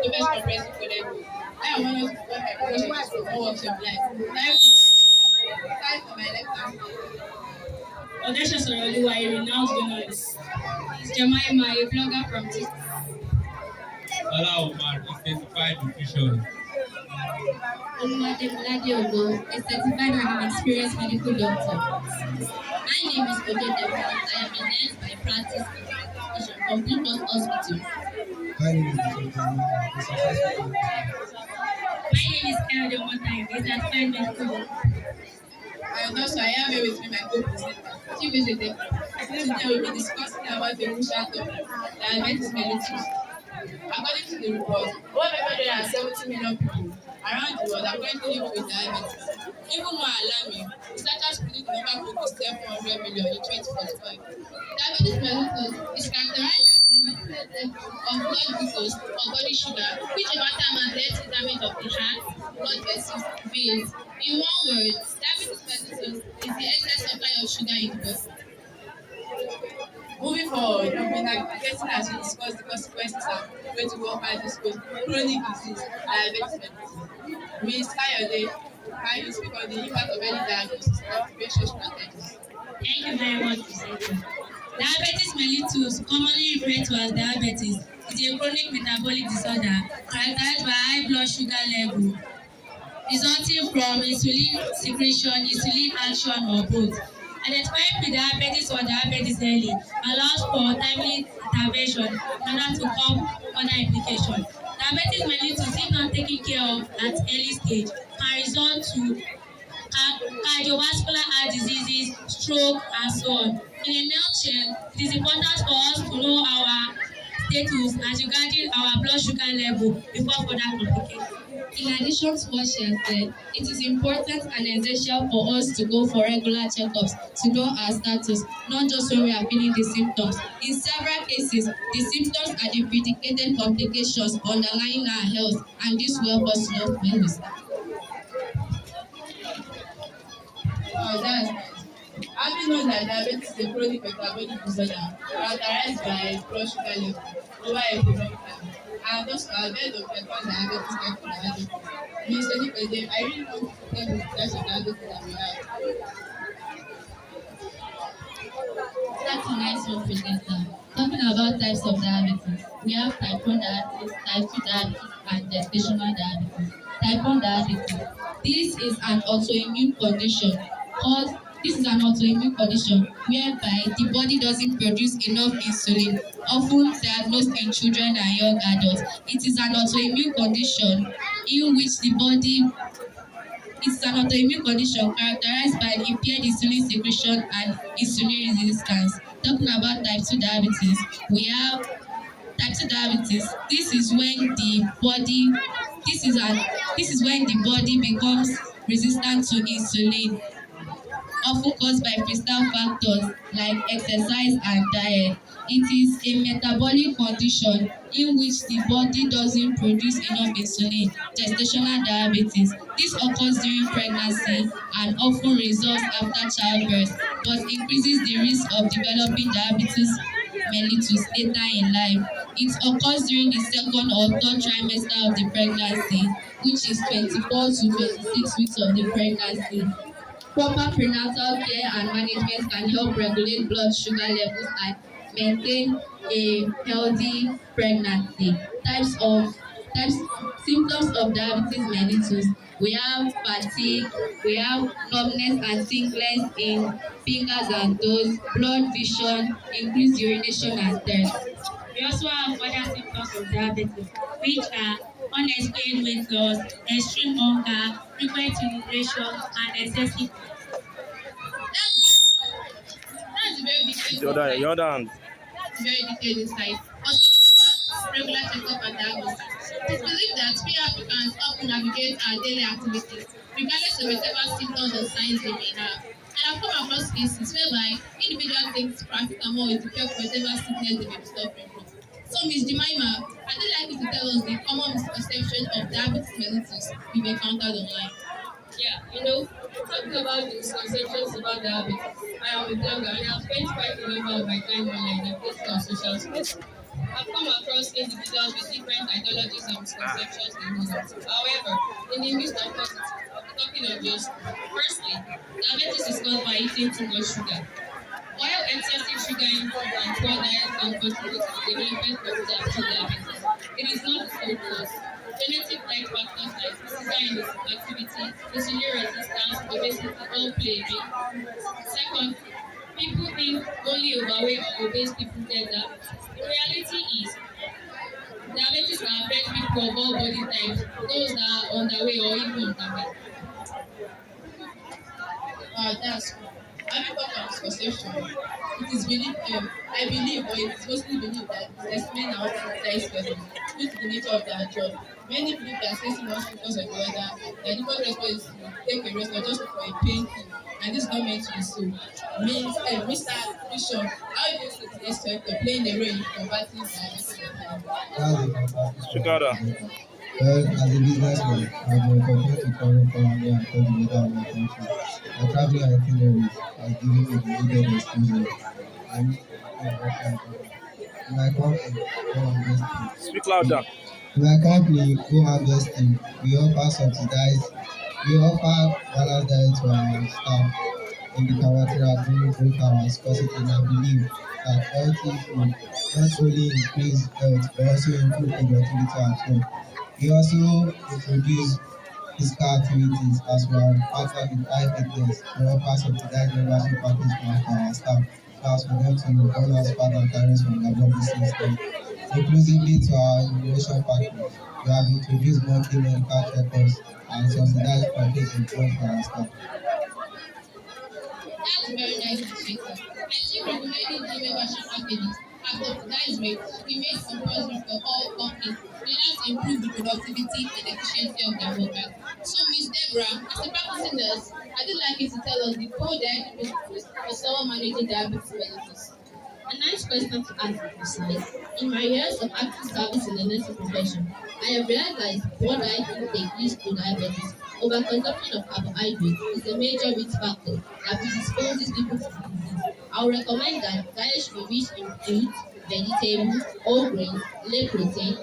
Tofes comprehensive college. I am one of my projects for all walks of life. Time for my lecture. Audacious Oroluwa, a renowned journalist. Is Jemima, a blogger from TikTok. Ola Omar is certified nutritionist. Oluwademilade Ogo, a certified and experienced medical doctor. My name is Ojedebo. I am a nurse by practice in Complete Hospital. My name is Ojedebo. A successful My name is Kennedy Omotayo, a certified medical doctor. And also, I have here with me my co-presenter, Chief Executive. Today we will be discussing about the crucial topic, diabetes mellitus. According to the report, over 570 million people around the world are currently living with diabetes. Even more alarming, researchers predict the number could be 700 million in 2045. Diabetes mellitus is characterized by the elevated level of blood glucose or body sugar, which over time has led to damage of the heart, blood vessels, veins. In one word, diabetes mellitus is the excess supply of sugar in the body. Moving forward, we'll be navigating as we discuss the consequences and way to overcome this chronic disease, diabetes mellitus. Ms. Kayode, can you speak on the impact of early diagnosis and prevention strategies? Thank you very much, Presenter. Diabetes mellitus, commonly referred to as diabetes, is a chronic metabolic disorder characterized by high blood sugar level, resulting from insulin secretion, insulin action, or both. Identifying pre-diabetes or diabetes early allows for timely intervention in order to curb other implications. Diabetes mellitus, if not taken care of at early stage, can result to cardiovascular heart diseases, stroke, and so on. In a nutshell, it is important for us to know our status as regarding our blood sugar level before further complications. In addition to what she has said, it is important and essential for us to go for regular checkups to know our status, not just when we are feeling the symptoms. In several cases, the symptoms are the predicated complications underlying our health, and this will help us to know when we start. Oh, that's nice. Having known that diabetes is a chronic metabolic disorder characterized by blood sugar level over a prolonged time, and also I've heard of type 1 diabetes type 2 diabetes. Mr. Dipede, I really want to tell you the types of diabetes that we have. That's a nice one, presenter. Talking about types of diabetes, we have type 1 diabetes, type 2 diabetes, and gestational diabetes. Type 1 diabetes. This is an autoimmune condition called this is an autoimmune condition whereby the body doesn't produce enough insulin, often diagnosed in children and young adults. It is an autoimmune condition in which the body it's an autoimmune condition characterized by impaired insulin secretion and insulin resistance. Talking about type 2 diabetes, we have type 2 diabetes. This is an this is when the body becomes resistant to insulin, often caused by physical factors like exercise and diet. It is a metabolic condition in which the body doesn't produce enough insulin, gestational diabetes. This occurs during pregnancy and often resolves after childbirth, but increases the risk of developing diabetes mellitus later in life. It occurs during the second or third trimester of the pregnancy, which is 24 to 26 weeks of the pregnancy. Proper prenatal care and management can help regulate blood sugar levels and maintain a healthy pregnancy. Types symptoms of diabetes mellitus. We have fatigue, we have numbness and tingling in fingers and toes, blurred vision, increased urination and thirst. We also have other symptoms of diabetes, which are unexplained weight loss, extreme hunger, frequent urination, and excessive. That's a very detailed insight. Your other hand. That's a very detailed insight. But speaking about regular checkup and diagnosis, it is believed that we Africans often navigate our daily activities, regardless of whatever symptoms or signs they may have. And I've come across cases whereby individuals take paracetamol with the cure for whatever sickness they may be suffering from. So, Ms. Jemima, I'd like you to tell us the common misconception of diabetes mellitus you've encountered online. Yeah, talking about the misconceptions about diabetes, I am a blogger and I've spent quite a number of my time online and posting on social space. I've come across individuals with different ideologies and misconceptions in others. However, in the midst of positive, I'll be talking of just firstly, diabetes is caused by eating too much sugar. While excessive sugar in food and poor diet can contribute to the development of type 2 diabetes, it is not the sole cause. Genetic like factors like physical activity, insulin resistance, obesity all play a big role. Second, people think only overweight or obese people get diabetes. The reality is diabetes can affect people of all body types, those that are underweight or even underweight. That's cool. Having come on discussion, it is believed, I believe, or it is mostly believed that businessmen are often criticized due to the nature of their job. Many believe that facing one focus or the other, their default response is to take a rest or just look for a painting, and this is not meant to be so. Means, Mr. Christian, how do you see this aspect of playing a role in combating diabetes and That's a fantastic one. Well, as a businessman, I've been fortunate to travel far away across the border of my country. My traveling itineraries has given me the needed exposure I need to prepare better and better. In my company, Go Harvest Team, Speak louder. in my company, Go Harvest Team, we offer balanced diet to our staff in the cafeteria during break hours because it is my belief that healthy food not only increase health but also improve productivity at home. We also introduce physical activities as we have partnered with high fitness to offer subsidized membership package for our staff so as for them to burn out fat and calories from their body system. Inclusively to our innovation package, we have introduced monthly medical checkups and subsidized package in blood for our staff. that's a very nice initiative. I think recommending gym membership packages at subsidized rates should be made compulsory for all companies in order to improve the productivity and efficiency of their workers. So, Ms. Deborah, as a practicing nurse, I'd like you to tell us the core diagnosis for someone managing diabetes mellitus. A nice question to ask for precise. In my years of active service in the nursing profession, I have realized poor diet intake leads to diabetes. Overconsumption of carbohydrates is a major risk factor that predisposes people to the disease. I would recommend that diet should be rich in fruits, vegetables, whole grains, low protein,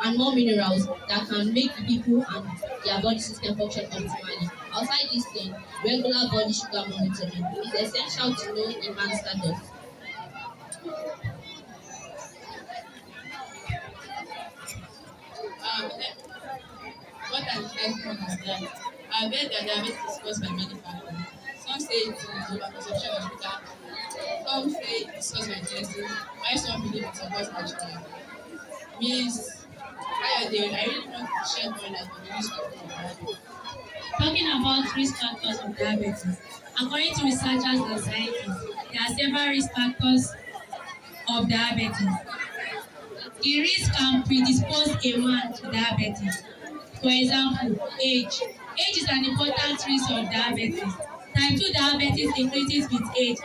and more minerals that can make the people and their body system function optimally. Outside this thing, regular body sugar monitoring is essential to know a man's status. Um, what I'm trying to understand, I read that diabetes is caused by many factors. Some say it is overconsumption of sugar, some say it is caused by genetics, while some believe it is caused by sugar. Means, I really want to shed more light on the risk of diabetes. Talking about risk factors of diabetes, according to researchers and scientists, there are several risk factors of diabetes. The risk can predispose a man to diabetes. For example, age. Age is an important risk of diabetes. Type 2 diabetes increases with age,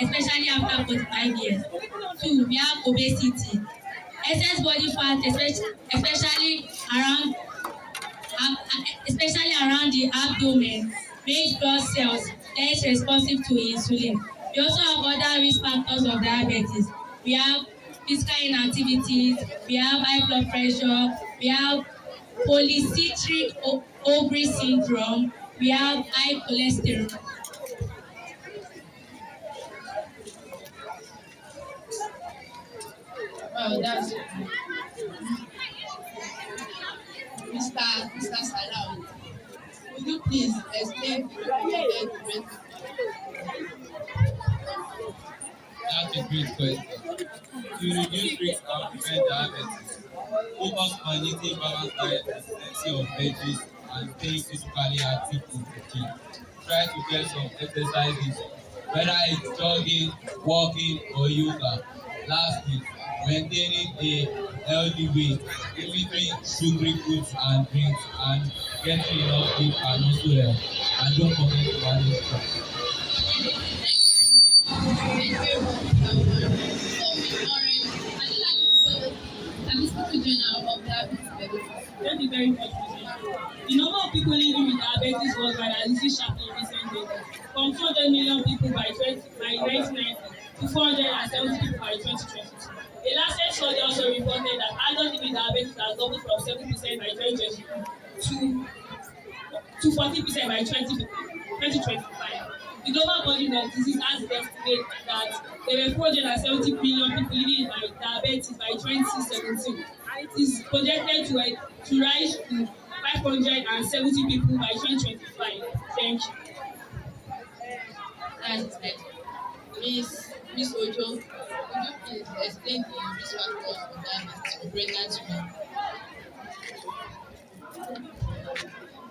especially after 45 years. 2. We have obesity. Excess body fat, especially around the abdomen, makes blood cells less responsive to insulin. We also have other risk factors of diabetes. We have physical inactivities, we have high blood pressure, we have polycystic ovary syndrome, we have high cholesterol. Wow, that's Mr. Salau. Would you please explain the recommended preventive That's a great question. To reduce risk and prevent diabetes, focus on eating balanced diet with plenty of veggies and staying physically active in the gym. Try to get some exercises, whether it's jogging, walking, or yoga. Lastly, maintaining a healthy weight, limiting sugary foods and drinks, and getting enough sleep can also help. And don't forget to manage stress. Thank you very much, Mr. Omar. So, Ms. Lauren, I'd like you to tell us the statistical journal of diabetes medicine. Thank you very much, President. The number of people living with diabetes worldwide has increased sharply in recent decades, from 200 million people by 1990 to 470 people by 2022. A Lancet study also reported that adult living diabetes has doubled from 7% by 2020 to 40% by 2025. The global body of disease has estimated that there were 470 billion people living with diabetes by 2017. It is projected to rise to 570 people by 2025. Thank you. That's it. Miss Ojo, could you please explain the risk factors of diabetes for pregnant women?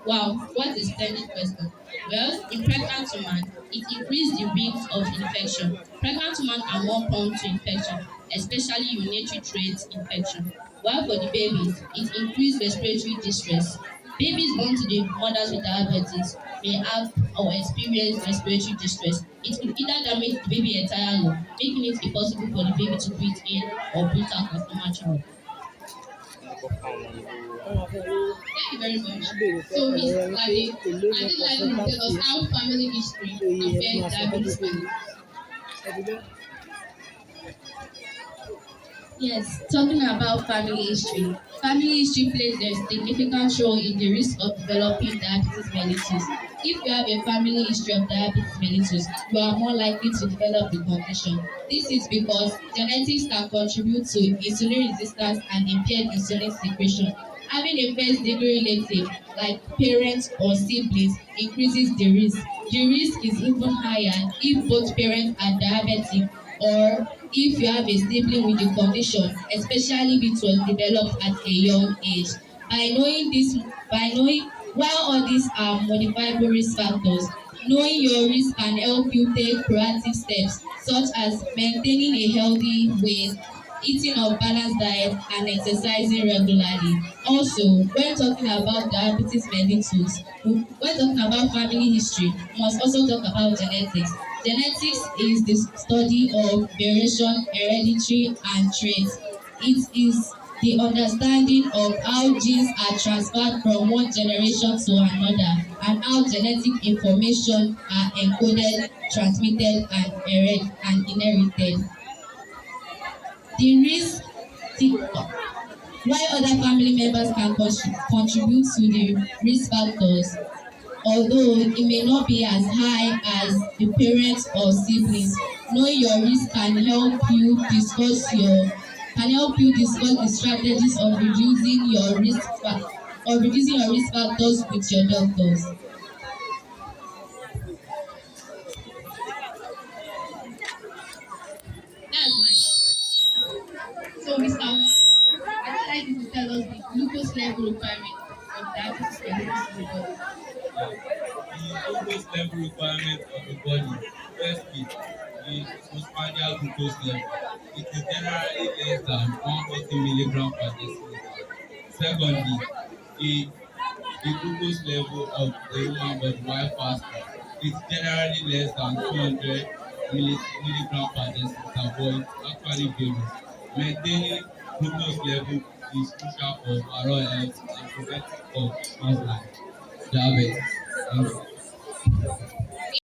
Wow, what a splendid question. Well, in pregnant women, it increases the risk of infection. Pregnant women are more prone to infection, especially urinary tract infection. While for the babies, it increases respiratory distress. Babies born to the mothers with diabetes may have or experience respiratory distress. It could either damage the baby entire lung, making it impossible for the baby to breathe in or breathe out as normal. Thank you very much. So, Miss Lade, I'd like you to tell us how family history affects diabetes management. Yes, talking about family history. Family history plays a significant role in the risk of developing diabetes mellitus. If you have a family history of diabetes mellitus, you are more likely to develop the condition. This is because genetics can contribute to insulin resistance and impaired insulin secretion. Having a first degree relative like parents or siblings increases the risk. The risk is even higher if both parents are diabetic or if you have a sibling with the condition, especially if it was developed at a young age. By knowing while all these are modifiable risk factors, knowing your risk can help you take proactive steps such as maintaining a healthy weight, eating a balanced diet, and exercising regularly. Also, when talking about diabetes mellitus, when talking about family history, we must also talk about genetics. Genetics is the study of variation, hereditary, and traits. It is the understanding of how genes are transferred from one generation to another and how genetic information are encoded, transmitted, and inherited. The risk, the, while other family members can contribute to the risk factors, although it may not be as high as the parents or siblings, knowing your risk can help you discuss the strategies of reducing your risk factors with your doctors. That's nice. So, Mr. Omar, I'd like you to tell us the glucose level requirement of diabetes mellitus in the body. The glucose level requirement of the body. Firstly, the postprandial glucose level. It is generally less than 140 milligram per deciliter. Secondly, the glucose level of a woman body while fasting is generally less than 200 milligram per deciliter, but it actually varies. Maintaining glucose level is crucial for overall health and preventing complications like diabetes. Thank you.